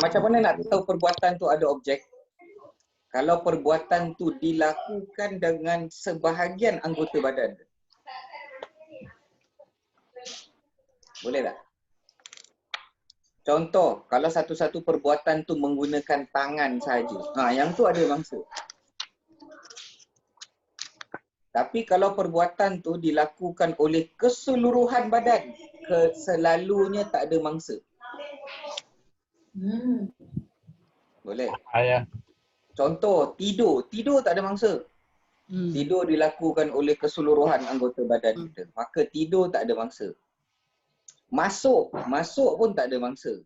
Macam mana nak tahu perbuatan tu ada objek? Kalau perbuatan tu dilakukan dengan sebahagian anggota badan. Boleh tak? Contoh, kalau satu-satu perbuatan tu menggunakan tangan saja. Yang tu ada mangsa. Tapi kalau perbuatan tu dilakukan oleh keseluruhan badan, selalunya tak ada mangsa. Boleh? Contoh, tidur tak ada mangsa. Tidur dilakukan oleh keseluruhan anggota badan kita. Maka tidur tak ada mangsa. Masuk pun tak ada mangsa.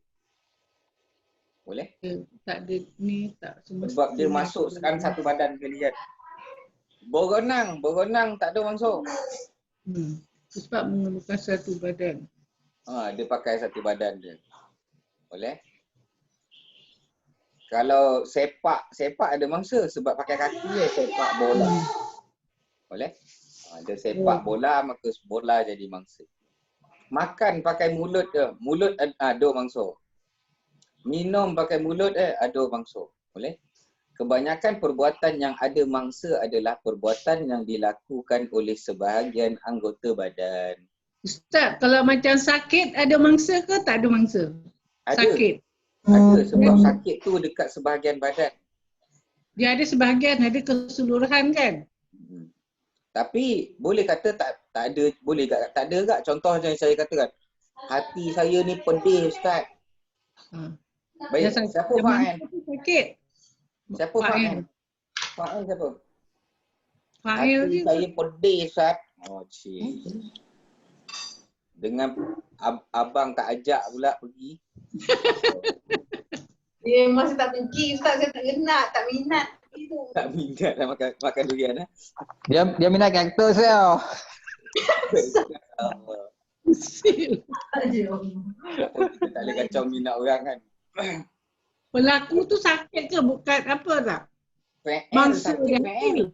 Boleh? Tak ada ni, tak semestinya. Sebab dia masuk kan satu badan sekali kan. Berenang tak ada mangsa. Sebab memerlukan satu badan. Dia pakai satu badan dia. Boleh? Kalau sepak ada mangsa sebab pakai kaki sepak bola. Boleh? Dia sepak bola, maka bola jadi mangsa. Makan pakai mulut ke? Mulut ada mangsa. Minum pakai mulut ada mangsa. Boleh? Kebanyakan perbuatan yang ada mangsa adalah perbuatan yang dilakukan oleh sebahagian anggota badan. Ustaz, kalau macam sakit ada mangsa ke tak ada mangsa? Ada. Sakit. Ada sebab sakit tu dekat sebahagian badan. Dia ada sebahagian, ada keseluruhan kan? Tapi boleh kata tak ada, boleh tak ada tak? Contoh yang saya katakan, hati saya ni pedih Ustaz. Baik, siapa fa'il? Sakit. Siapa fa'il? Fa'il siapa? Fa'il hati saya pedih Ustaz. Dengan abang tak ajak pula pergi. Dia masih tak pergi Ustaz, saya tak kenal, tak minat. Tak minat lah makan durian. Dia minat kaktus tau. Kita tak boleh kacau minat orang kan. Pelaku tu sakit ke? Bukan apa tak? Sakit fa'il.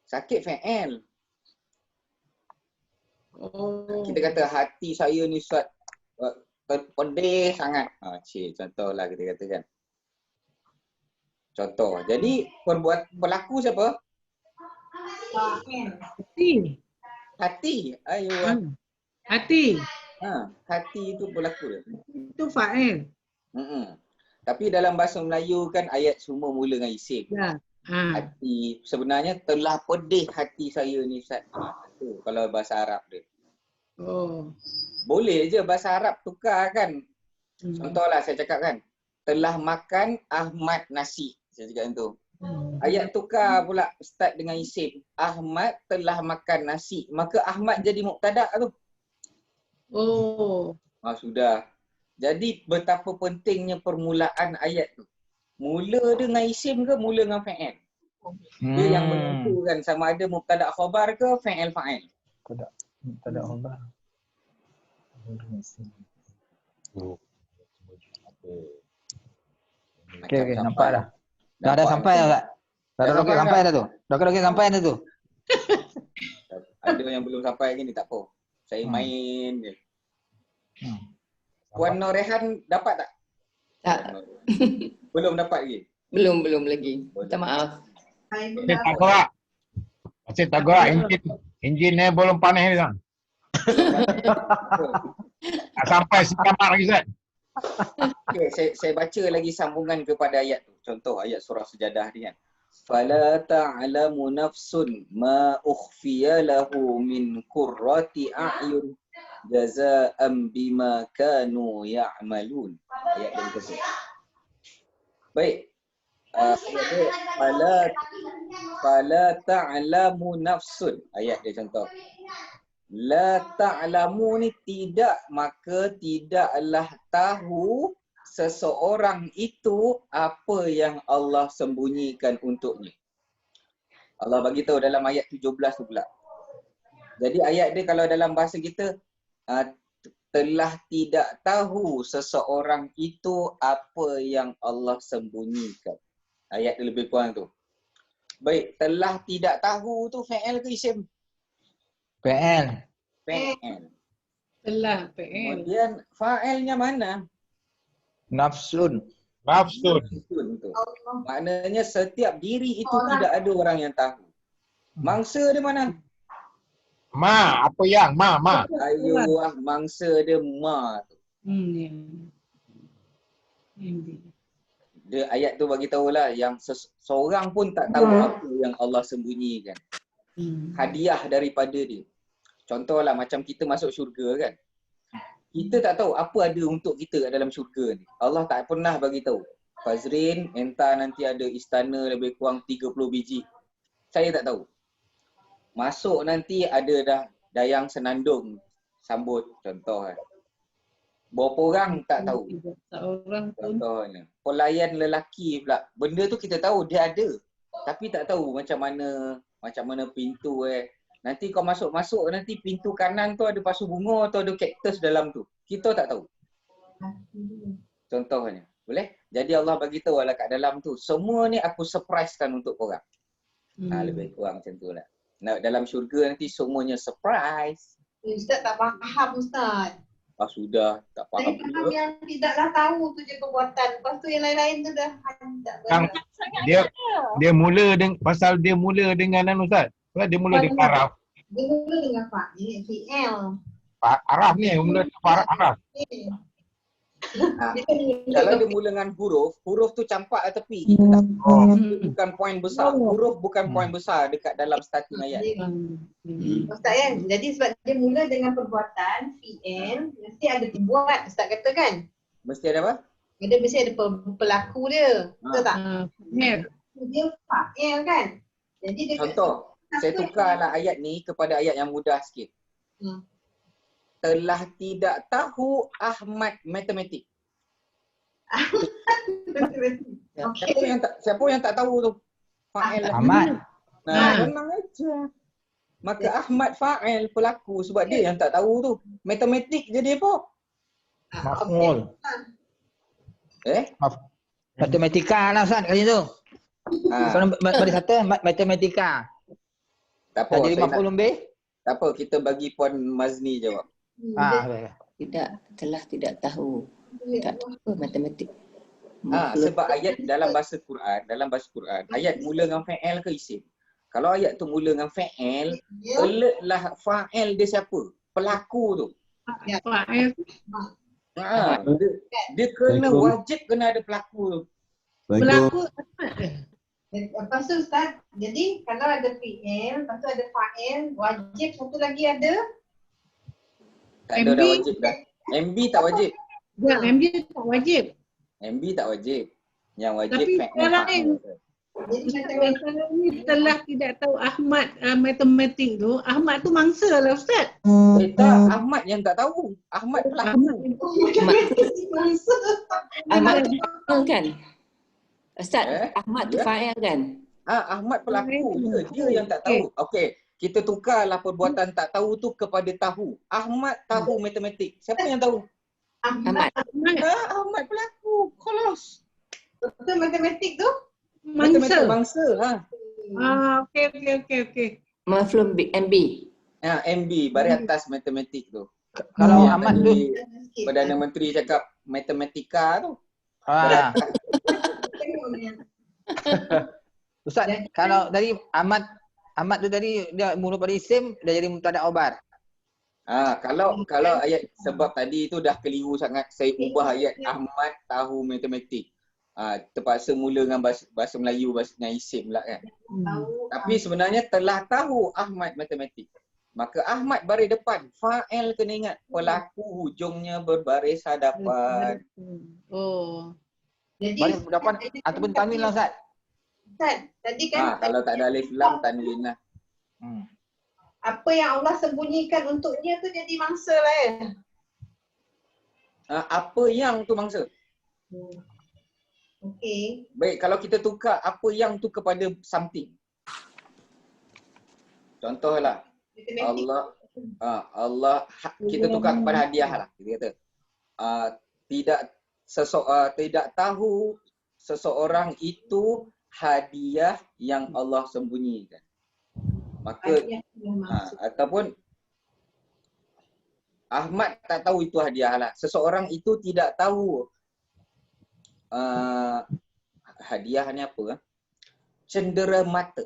Sakit fa'il. Kita kata hati saya ni Ustaz pedih sangat. Contohlah kita katakan. Contoh. Jadi pelaku siapa? Hati. Hati. Hati itu pelaku dia. Itu fa'il. Tapi dalam bahasa Melayu kan ayat semua mula dengan isim. Ya. Hati. Sebenarnya telah pedih hati saya ni Ustaz. Itu kalau bahasa Arab dia. Boleh je bahasa Arab tukar kan. Contohlah saya cakap kan. Telah makan Ahmad nasi. Saya cakap macam tu. Ayat tukar pula start dengan isim. Ahmad telah makan nasi. Maka Ahmad jadi mubtada tu. Sudah. Jadi betapa pentingnya permulaan ayat tu. Mula dengan isim ke mula dengan fa'il? Dia yang menentukan sama ada mubtada khabar ke fa'il fa'il. Mubtada khabar. Okey, nampak dah. Dah sampai dah tak? Dah roket sampai dah tu. Dah roket sampai dah tu. Ada yang belum sampai lagi ni tak apa. Saya main je. Puan Norehan dapat tak? Tak. Belum dapat lagi? Belum lagi. Minta maaf. Tak gerak. Masih tak gerak enjin ni belum panas ni kan. Tak sampai sekamat lagi Ustaz. Saya baca lagi sambungan kepada ayat tu. Contoh ayat surah Sejadah ni kan. Fala ta'lamu nafsun ma ukhfiya lahu min qurrati a'yun jazaa'an bima kanu ya'malun. Ayat yang kedua. Baik. Ayat dia fala ta'lamu nafsun. Ayat dia contoh. La ta'lamu ni tidak, maka tidaklah tahu seseorang itu apa yang Allah sembunyikan untuknya. Allah bagi tahu dalam ayat 17 tu pula. Jadi ayat dia kalau dalam bahasa kita telah tidak tahu seseorang itu apa yang Allah sembunyikan. Ayat dia lebih kurang tu. Baik, telah tidak tahu tu fa'il ke isim? Fa'il. Fa'il. Telah fa'il. Kemudian fa'ilnya mana? Nafsun. Nafsun. Nafsun tu. Allah. Maknanya setiap diri itu Orang. tidak ada orang yang tahu. Mangsa dia mana? Ma, apa yang? Ma. Ayo mangsa dia ma tu. Ya. MB. Dia ayat tu bagi tahulah yang seorang pun tak tahu apa yang Allah sembunyikan. Hadiah daripada dia. Contohlah macam kita masuk syurga kan. Kita tak tahu apa ada untuk kita kat dalam syurga ni. Allah tak pernah bagi tahu. Fazrin, entah nanti ada istana lebih kurang 30 biji. Saya tak tahu. Masuk nanti ada dah dayang senandung sambut contoh kan. Berapa orang tak tahu. Seorang pun. Contohnya. Pelayan lelaki pula. Benda tu kita tahu dia ada. Tapi tak tahu macam mana pintu Nanti kau masuk nanti pintu kanan tu ada pasu bunga atau ada kaktus dalam tu. Kita tak tahu. Contohnya. Boleh? Jadi Allah bagi tahu lah kat dalam tu. Semua ni aku surprisekan untuk korang. Lebih kurang macam tu lah. Dalam syurga nanti semuanya surprise. Ustaz tak faham Ustaz. Sudah. Tak Saya faham faham pula. yang tidaklah tahu tu je perbuatan. Lepas tu yang lain-lain tu dah tak Kang, dia mula dengan pasal dia mula dengan Ustaz. Dia mula dengan Araf. Dia mula dengan fa'il, fi'il. Araf ni mula dengan Araf. Kalau dia mula dengan huruf tu campak kat tepi. Kita tak bukan poin besar. Huruf bukan poin besar dekat dalam starting ayat. Ustaz kan? Jadi sebab dia mula dengan perbuatan, fi'il, mesti ada buat Ustaz kata kan? Mesti ada apa? Dia mesti ada pelaku dia. Betul tak? Dia fa'il kan? Jadi dia Contoh, saya tukarlah ayat ni kepada ayat yang mudah sikit. Telah tidak tahu Ahmad matematik. Siapa yang tak tahu tu? Fa'il. Ahmad. Tenang aja. Maka Ahmad fa'il pelaku sebab dia yang tak tahu tu. Matematik jadi apa? Maf'ul. Matematika lah Ustaz kali tu. Kalau baris satu matematika. Tak Dah apa. jadi maf'ul bih? Tak apa, kita bagi Puan Mazni jawab. Telah tidak tahu. Tak tahu matematik. Sebab ayat dalam bahasa Quran, ayat mula dengan fa'il ke isim? Kalau ayat tu mula dengan fa'il, alertlah fa'il dia siapa? Pelaku tu. Fa'il. Dia kena wajib kena ada pelaku tu. Pelaku Lepas tu Ustaz, jadi kalau ada fi'il, lepas tu ada fa'il, wajib satu lagi ada Tak ada dah wajib dah. MB tak wajib. Ya, MB tak wajib. MB tak wajib. Yang wajib Tapi lain. jadi macam Kalau ni telah tidak tahu Ahmad matematik tu, Ahmad tu mangsa lah Ustaz. Tak, Ahmad yang tak tahu. Ahmad pelaku. Ahmad tu fa'il kan? Ustaz, Ahmad tu Ya. fa'il kan? Ahmad pelaku. Dia yang tak tahu. Okey, kita tukarlah perbuatan tak tahu tu kepada tahu. Ahmad tahu matematik. Siapa yang tahu? Ahmad. Ahmad pelaku. Kholos. Betul matematik tu? Matematik Mangsa. bangsa. Okey. Maf'ul MB. MB, baris atas matematik tu. Kalau Yang Ahmad tadi tu Perdana Menteri cakap matematika tu. Ustaz, kalau dari Ahmad tu tadi dia mula pada isim dah jadi mubtada khabar. Kalau ayat sebab tadi tu dah keliru sangat, saya ubah ayat Ahmad tahu matematik. Terpaksa mula dengan bahasa Melayu, dengan isim pula kan. Tapi sebenarnya telah tahu Ahmad matematik. Maka Ahmad baris depan, fa'il kena ingat, pelaku hujungnya berbaris hadapan. Jadi Baris depan ataupun tanwin lah Ustaz. Ustaz, tadi kan Kalau tak ada alif lam, tanwin lah. apa yang Allah sembunyikan untuknya tu jadi mangsa lah ya. Apa yang tu mangsa? Okey. Baik, kalau kita tukar apa yang tu kepada something. Contohlah, Allah kita tukar kepada hadiah lah. Kita kata tidak tahu seseorang itu hadiah yang Allah sembunyikan. Maka ataupun Ahmad tak tahu itu hadiah lah. Seseorang itu tidak tahu hadiah ni apa? Cendera mata.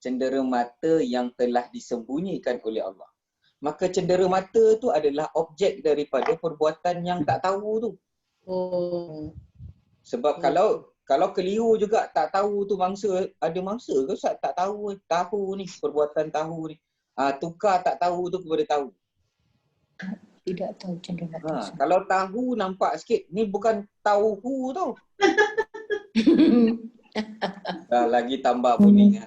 Cendera mata yang telah disembunyikan oleh Allah. Maka cendera mata tu adalah objek daripada perbuatan yang tak tahu tu. Sebab kalau keliru juga tak tahu tu mangsa, ada mangsa ke Ustaz tak tahu ni perbuatan tahu ni. Tukar tak tahu tu kepada tahu. Tidak tahu cendera mata. Kalau tahu nampak sikit, ni bukan tauhu tau. Dah lagi tambah bunyi.